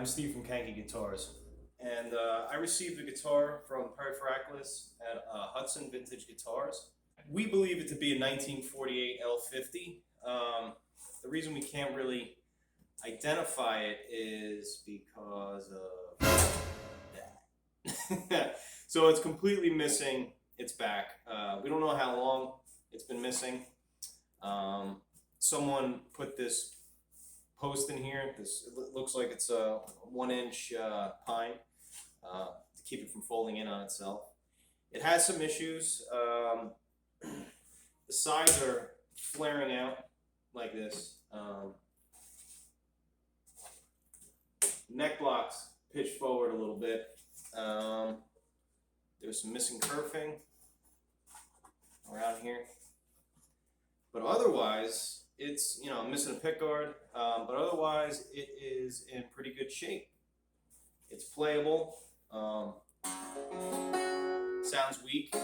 I'm Steve from Kanky Guitars, and I received a guitar from Peripheraclis at Hudson Vintage Guitars. We believe it to be a 1948 L50. The reason we can't really identify it is because of that. So it's completely missing its back. We don't know how long it's been missing. Someone put this post in here. It looks like it's a 1-inch pine to keep it from folding in on itself. It has some issues. The sides are flaring out like this. Neck blocks pitch forward a little bit. There's some missing kerfing around here, but otherwise it's, I'm missing a pickguard, but otherwise it is in pretty good shape. It's playable. Sounds weak,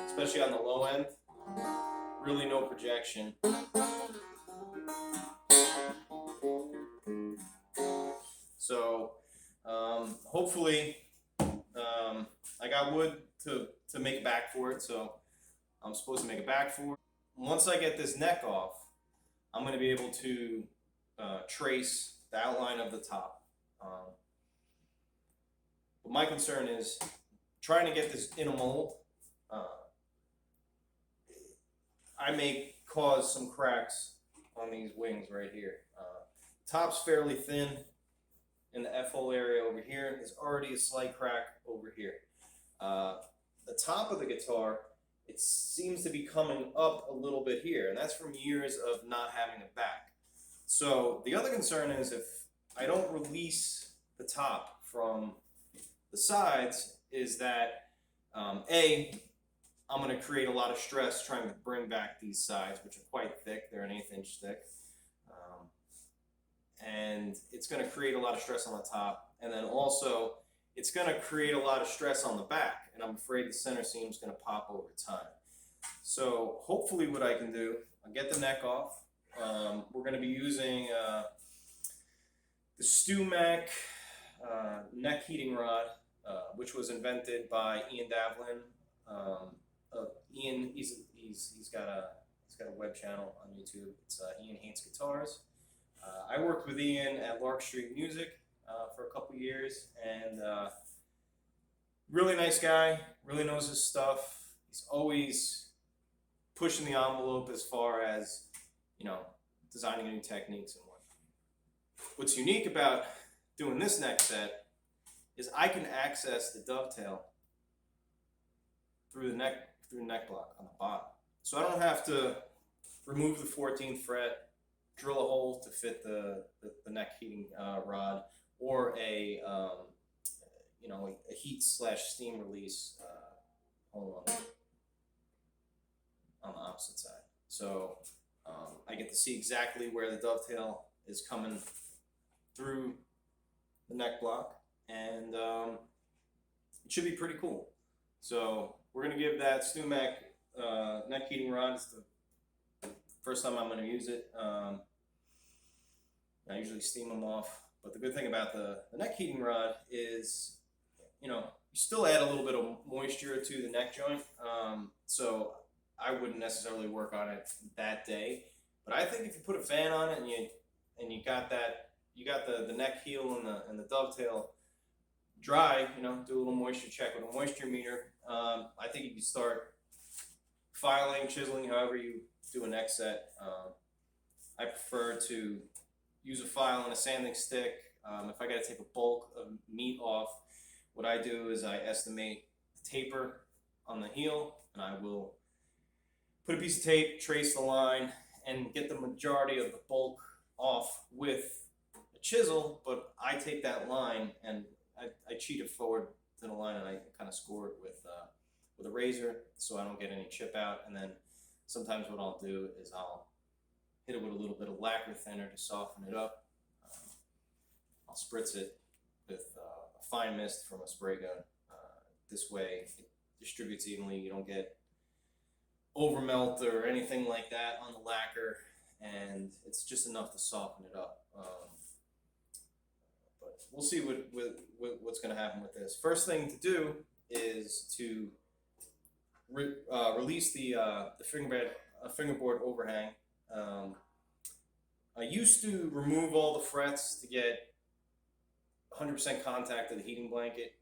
especially on the low end. Really no projection. So hopefully I got wood to make a back for it, so I'm supposed to make a back for it. Once I get this neck off, I'm going to be able to trace the outline of the top. But my concern is trying to get this in a mold. I may cause some cracks on these wings right here. Top's fairly thin in the F-hole area over here. There's already a slight crack over here. The top of the guitar, it seems to be coming up a little bit here, and that's from years of not having a back. So the other concern is if I don't release the top from the sides, is that A, I'm going to create a lot of stress trying to bring back these sides, which are quite thick. They're an 1/8 inch thick. And it's going to create a lot of stress on the top. And then also, it's going to create a lot of stress on the back. And I'm afraid the center seam is going to pop over time. So hopefully what I can do, I'll get the neck off. We're going to be using the StewMac neck heating rod, which was invented by Ian Davlin. Ian, he's got a web channel on YouTube. It's Ian Hates Guitars. I worked with Ian at Lark Street Music for a couple years, and really nice guy, really knows his stuff. He's always pushing the envelope as far as, designing new techniques and whatnot. What's unique about doing this neck set is I can access the dovetail through the neck block on the bottom. So I don't have to remove the 14th fret, drill a hole to fit the neck heating rod, or a heat/steam release hole on the opposite side. So I get to see exactly where the dovetail is coming through the neck block, and it should be pretty cool. So we're going to give that StewMac neck heating rod. It's the first time I'm going to use it. I usually steam them off, but the good thing about the neck heating rod is, you still add a little bit of moisture to the neck joint. So I wouldn't necessarily work on it that day, but I think if you put a fan on it and you got the neck heel and the dovetail dry, do a little moisture check with a moisture meter. I think you can start filing, chiseling, however you do a neck set. I prefer to use a file and a sanding stick. If I got to take a bulk of meat off, what I do is I estimate the taper on the heel, and I will put a piece of tape, trace the line, and get the majority of the bulk off with a chisel. But I take that line and I cheat it forward to the line, and I kind of score it with a razor so I don't get any chip out. And then sometimes what I'll do is I'll hit it with a little bit of lacquer thinner to soften it up. I'll spritz it with a fine mist from a spray gun. This way it distributes evenly. You don't get overmelt or anything like that on the lacquer, and it's just enough to soften it up. we'll see what's going to happen with this. First thing to do is to release the fingerboard overhang. I used to remove all the frets to get 100% contact of the heating blanket.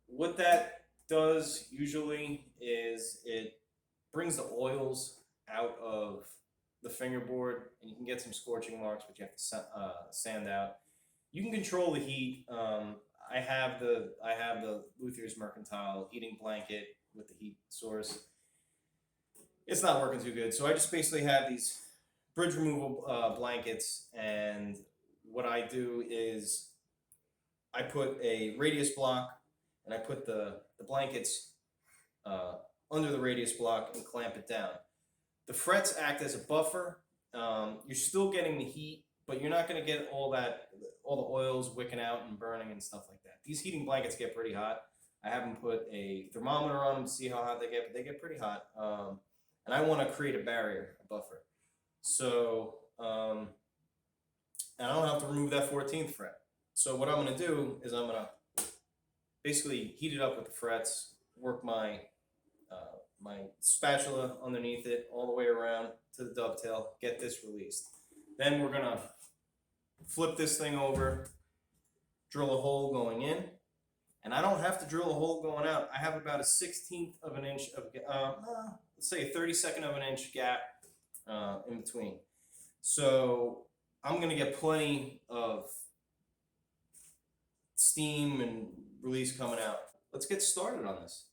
What that does usually is it brings the oils out of the fingerboard, and you can get some scorching marks, but you have to sand out. You can control the heat. I have the Luther's Mercantile heating blanket with the heat source. It's not working too good, so I just basically have these bridge removal blankets, and what I do is I put a radius block, and I put the blankets under the radius block and clamp it down. The frets act as a buffer. You're still getting the heat, but you're not going to get all the oils wicking out and burning and stuff like that. These heating blankets get pretty hot. I haven't put a thermometer on them to see how hot they get, but they get pretty hot. And I want to create a barrier, a buffer. So, and I don't have to remove that 14th fret. So what I'm going to do is I'm going to basically heat it up with the frets, work my my spatula underneath it all the way around to the dovetail, get this released. Then we're going to flip this thing over, drill a hole going in, and I don't have to drill a hole going out. I have about a 1/16 of an inch of, let's say a 32nd of an inch gap in between. So I'm going to get plenty of steam and release coming out. Let's get started on this.